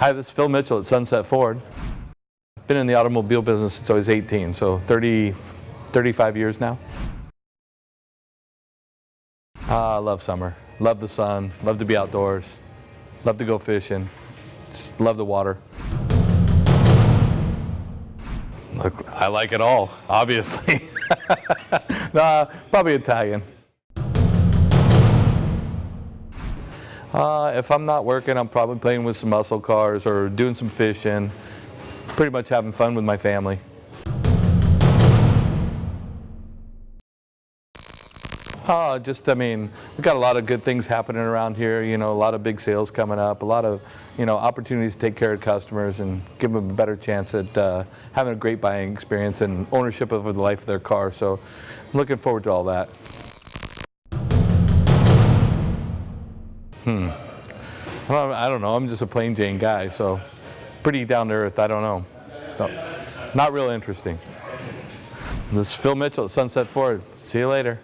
Hi, this is Phil Mitchell at Sunset Ford. Been in the automobile business since I was 18, so 35 years now. I love summer, love the sun, love to be outdoors, love to go fishing, just love the water. Look, I like it all, obviously. Nah, probably Italian. If I'm not working, I'm probably playing with some muscle cars or doing some fishing. Pretty much having fun with my family. I mean, we've got a lot of good things happening around here, you know, a lot of big sales coming up, a lot of, you know, opportunities to take care of customers and give them a better chance at having a great buying experience and ownership of the life of their car. So I'm looking forward to all that. I don't know, I'm just a plain Jane guy, so pretty down to earth, I don't know. No, not real interesting. This is Phil Mitchell at Sunset Ford. See you later.